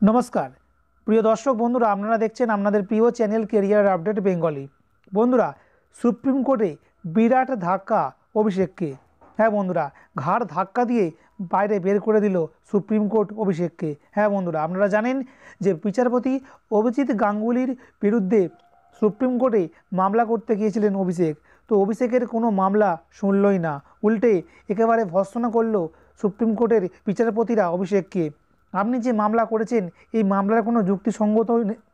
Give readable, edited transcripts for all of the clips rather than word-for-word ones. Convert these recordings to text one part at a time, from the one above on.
নমস্কার প্রিয় দর্শক বন্ধুরা, আপনারা দেখছেন আপনাদের প্রিয় চ্যানেল কেরিয়ার আপডেট বেঙ্গলি। বন্ধুরা, সুপ্রিম কোর্টে বিরাট ধাক্কা অভিষেককে। হ্যাঁ বন্ধুরা, ঘাড় ধাক্কা দিয়ে বাইরে বের করে দিল সুপ্রিম কোর্ট অভিষেককে। হ্যাঁ বন্ধুরা, আপনারা জানেন যে বিচারপতি অভিজিৎ গাঙ্গুলির বিরুদ্ধে সুপ্রিম কোর্টে মামলা করতে গিয়েছিলেন অভিষেক। তো অভিষেকের কোনো মামলা শুনলই না, উল্টে একেবারে ভর্ৎসনা করল সুপ্রিম কোর্টের বিচারপতিরা অভিষেককে। আপনি যে মামলা করেছেন এই মামলার কোনো যুক্তিসঙ্গত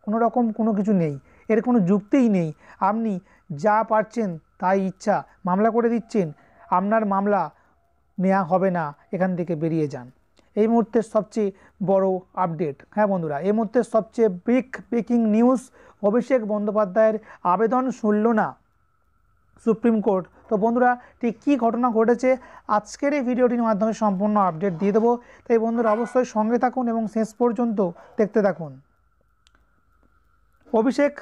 কোনো রকম কোনো কিছু নেই, এর কোনো যুক্তিই নেই। আপনি যা পারছেন তাই ইচ্ছা মামলা করে দিচ্ছেন, আপনার মামলা নেওয়া হবে না, এখান থেকে বেরিয়ে যান। এই মুহূর্তের সবচেয়ে বড় আপডেট। হ্যাঁ বন্ধুরা, এই মুহূর্তের সবচেয়ে ব্রেকিং নিউজ, অভিষেক বন্দ্যোপাধ্যায়ের আবেদন শুনল না সুপ্রিম কোর্ট। তো বন্ধুরা, ঠিক কী ঘটনা ঘটেছে আজকের এই ভিডিওটির মাধ্যমে সম্পূর্ণ আপডেট দিয়ে দেবো। তাই বন্ধুরা অবশ্যই সঙ্গে থাকুন এবং শেষ পর্যন্ত দেখতে থাকুন। অভিষেক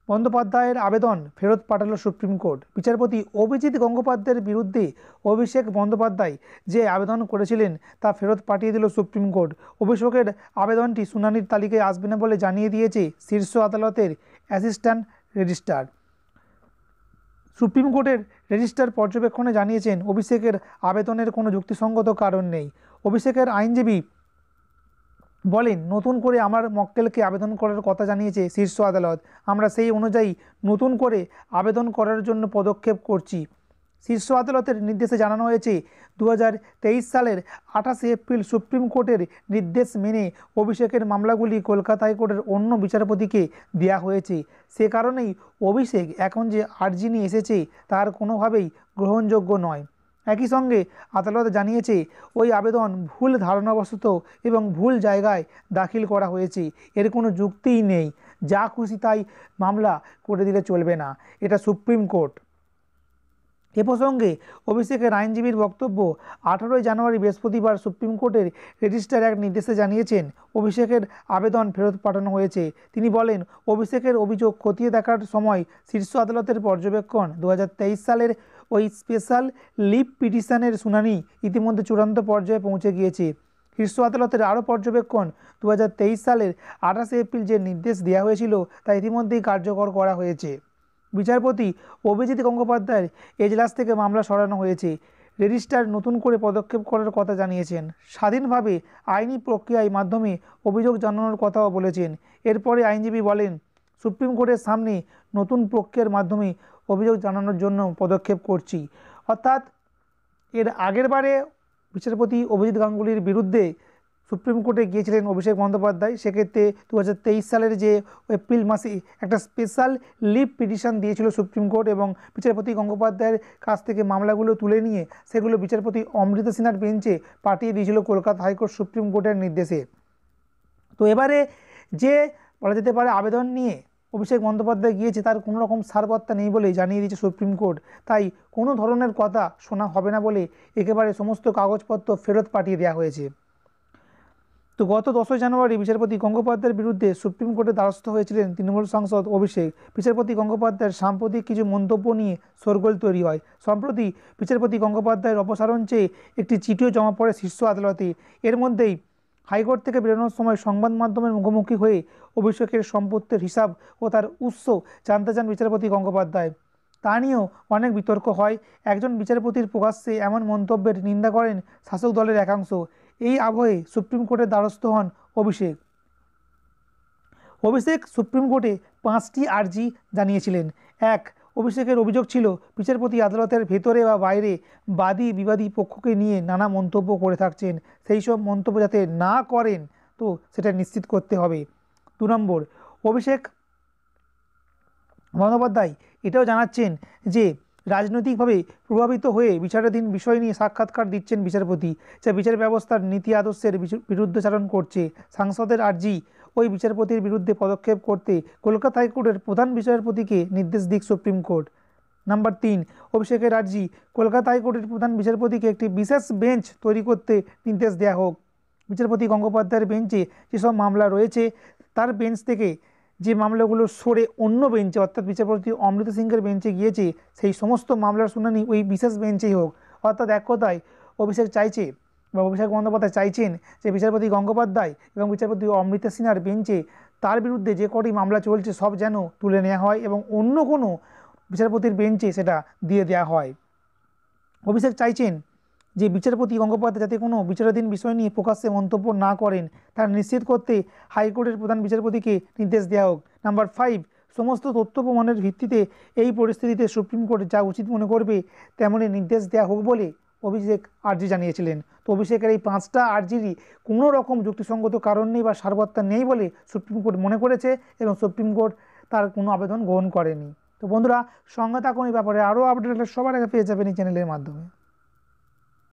বন্দ্যোপাধ্যায়ের আবেদন ফেরত পাঠালো সুপ্রিম কোর্ট। বিচারপতি অভিজিৎ গঙ্গোপাধ্যায়ের বিরুদ্ধে অভিষেক বন্দ্যোপাধ্যায় যে আবেদন করেছিলেন তা ফেরত পাঠিয়ে দিল সুপ্রিম কোর্ট। অভিষেকের আবেদনটি শুনানির তালিকায় আসবে না বলে জানিয়ে দিয়েছে শীর্ষ আদালতের অ্যাসিস্ট্যান্ট রেজিস্ট্রার। সুপ্রিম কোর্টের রেজিস্ট্রার পর্যবেক্ষণে জানিয়েছেন অভিষেকের আবেদনের কোনো যুক্তিসঙ্গত কারণ নেই। অভিষেকের আইনজীবী বলেন, নতুন করে আমার মক্কেলকে আবেদন করার কথা জানিয়েছে শীর্ষ আদালত, আমরা সেই অনুযায়ী নতুন করে আবেদন করার জন্য পদক্ষেপ করছি। শীর্ষ আদালতের নির্দেশে জানানো হয়েছে 2023 সালের 28 এপ্রিল সুপ্রিম কোর্টের নির্দেশ মেনে অভিষেকের মামলাগুলি কলকাতা হাইকোর্টের অন্য বিচারপতিকে দেওয়া হয়েছে। সে কারণেই অভিষেক এখন যে আর্জি নিয়ে এসেছে তার কোনোভাবেই গ্রহণযোগ্য নয়। একই সঙ্গে আদালত জানিয়েছে ওই আবেদন ভুল ধারণাবশত এবং ভুল জায়গায় দাখিল করা হয়েছে, এর কোনো যুক্তিই নেই। যা খুশি তাই মামলা করে দিলে চলবে না, এটা সুপ্রিম কোর্ট। এ প্রসঙ্গে অভিষেকের আইনজীবীর বক্তব্য, 18 জানুয়ারি বৃহস্পতিবার সুপ্রিম কোর্টের রেজিস্ট্রার এক নির্দেশে জানিয়েছেন অভিষেকের আবেদন ফেরত পাঠানো হয়েছে। তিনি বলেন, অভিষেকের অভিযোগ খতিয়ে দেখার সময় শীর্ষ আদালতের পর্যবেক্ষণ 2023 সালের ওই স্পেশাল লিভ পিটিশনের শুনানি ইতিমধ্যে চূড়ান্ত পর্যায়ে পৌঁছে গিয়েছে। শীর্ষ আদালতের আরও পর্যবেক্ষণ, 2023 সালের 28 এপ্রিল যে নির্দেশ দেওয়া হয়েছিল তা ইতিমধ্যেই কার্যকর করা হয়েছে। বিচারপতি অভিজিৎ গঙ্গোপাধ্যায়ের এজলাস থেকে মামলা সরানো হয়েছে। রেজিস্ট্রার নতুন করে পদক্ষেপ করার কথা জানিয়েছেন। স্বাধীনভাবে আইনি প্রক্রিয়ার মাধ্যমে অভিযোগ জানানোর কথাও বলেছেন। এরপরে আইনজীবী বলেন, সুপ্রিম কোর্টের সামনে নতুন প্রক্রিয়ার মাধ্যমে অভিযোগ জানানোর জন্য পদক্ষেপ করছি। অর্থাৎ এর আগের বারে বিচারপতি অভিজিৎ গাঙ্গুলির বিরুদ্ধে সুপ্রিম কোর্টে গিয়েছিলেন অভিষেক বন্দ্যোপাধ্যায়, সেক্ষেত্রে 2023 সালের যে এপ্রিল মাসে একটা স্পেশাল লিভ পিটিশন দিয়েছিল সুপ্রিম কোর্ট এবং বিচারপতি গঙ্গোপাধ্যায়ের কাছ থেকে মামলাগুলো তুলে নিয়ে সেগুলো বিচারপতি অমৃতা সিনহার বেঞ্চে পাঠিয়ে দিয়েছিল কলকাতা হাইকোর্ট সুপ্রিম কোর্টের নির্দেশে। তো এবারে যে বলা যেতে পারে আবেদন নিয়ে অভিষেক বন্দ্যোপাধ্যায় গিয়েছে তার কোনো রকম সারবত্তা নেই বলেই জানিয়ে দিয়েছে সুপ্রিম কোর্ট। তাই কোনো ধরনের কথা শোনা হবে না বলে একেবারে সমস্ত কাগজপত্র ফেরত পাঠিয়ে দেওয়া হয়েছে। তো গত 10 জানুয়ারি বিচারপতি গঙ্গোপাধ্যায়ের বিরুদ্ধে সুপ্রিম কোর্টে দ্বারস্থ হয়েছিলেন তৃণমূল সাংসদ অভিষেক। বিচারপতি গঙ্গোপাধ্যায়ের সাম্প্রতিক কিছু মন্তব্য নিয়ে শোরগোল তৈরি হয়। সম্প্রতি বিচারপতি গঙ্গোপাধ্যায়ের অপসারণ চেয়ে একটি চিঠিও জমা পড়ে শীর্ষ আদালতে। এর মধ্যেই হাইকোর্ট থেকে বেরোনোর সময় সংবাদ মাধ্যমের মুখোমুখি হয়ে অভিষেকের সম্পত্তির হিসাব ও তার উৎস জানতে চান বিচারপতি গঙ্গোপাধ্যায়। তা নিয়েও অনেক বিতর্ক হয়। একজন বিচারপতির প্রকাশ্যে এমন মন্তব্যের নিন্দা করেন শাসক দলের একাংশ। এই আবহে সুপ্রিম কোর্টের দ্বারস্থ হন অভিষেক সুপ্রিম কোর্টে 5টি আর্জি জানিয়েছিলেন। 1, অভিষেকের অভিযোগ ছিল বিচারপতি আদালতের ভেতরে বা বাইরে বাদী বিবাদী পক্ষকে নিয়ে নানা মন্তব্য করে থাকছেন, সেই সব মন্তব্য যাতে না করেন তো সেটা নিশ্চিত করতে হবে। 2 নম্বর, অভিষেক বন্দ্যোপাধ্যায় এটাও জানাচ্ছেন যে রাজনৈতিকভাবে প্রভাবিত হয়ে বিচারাধীন বিষয় নিয়ে সাক্ষাৎকার দিচ্ছেন বিচারপতি, যা বিচার ব্যবস্থার নীতি আদর্শের বিরুদ্ধাচরণ করছে। সাংসদের আর্জি, ওই বিচারপতির বিরুদ্ধে পদক্ষেপ করতে কলকাতা হাইকোর্টের প্রধান বিচারপতিকে নির্দেশ দিক সুপ্রিম কোর্ট। নাম্বার 3, অভিষেকের আর্জি, কলকাতা হাইকোর্টের প্রধান বিচারপতিকে একটি বিশেষ বেঞ্চ তৈরি করতে নির্দেশ দেওয়া হোক। বিচারপতি গঙ্গোপাধ্যায়ের বেঞ্চে যেসব মামলা রয়েছে তার বেঞ্চ থেকে যে মামলাগুলো সরে অন্য বেঞ্চে অর্থাৎ বিচারপতি অমৃতা সিংহের বেঞ্চে গিয়েছে সেই সমস্ত মামলার শুনানি ওই বিশেষ বেঞ্চেই হোক। অর্থাৎ এক কথায় অভিষেক চাইছে বা অভিষেক বন্দ্যোপাধ্যায় চাইছেন যে বিচারপতি গঙ্গোপাধ্যায় এবং বিচারপতি অমৃতা সিনহার বেঞ্চে তার বিরুদ্ধে যে কটি মামলা চলছে সব যেন তুলে নেওয়া হয় এবং অন্য কোনো বিচারপতির বেঞ্চে সেটা দিয়ে দেওয়া হয়। অভিষেক চাইছেন যে বিচারপতি গঙ্গোপাধ্যায় যাতে কোনো বিচারাধীন বিষয় নিয়ে প্রকাশ্যে মন্তব্য না করেন তা নিশ্চিত করতে হাইকোর্টের প্রধান বিচারপতিকে নির্দেশ দেওয়া হোক। নাম্বার 5, সমস্ত তথ্য প্রমাণের ভিত্তিতে এই পরিস্থিতিতে সুপ্রিম কোর্ট যা উচিত মনে করবে তেমনই নির্দেশ দেওয়া হোক বলে অভিষেক আর্জি জানিয়েছিলেন। তো অভিষেকের এই 5টা আর্জিরই কোনো রকম যুক্তিসঙ্গত কারণ নেই বা সারবত্তা নেই বলে সুপ্রিম কোর্ট মনে করেছে এবং সুপ্রিম কোর্ট তার কোনো আবেদন গ্রহণ করেনি। তো বন্ধুরা, সঙ্গে থাকুন এই ব্যাপারে আরও আপডেট সবার আগে পেয়ে যাবেন এই চ্যানেলের মাধ্যমে।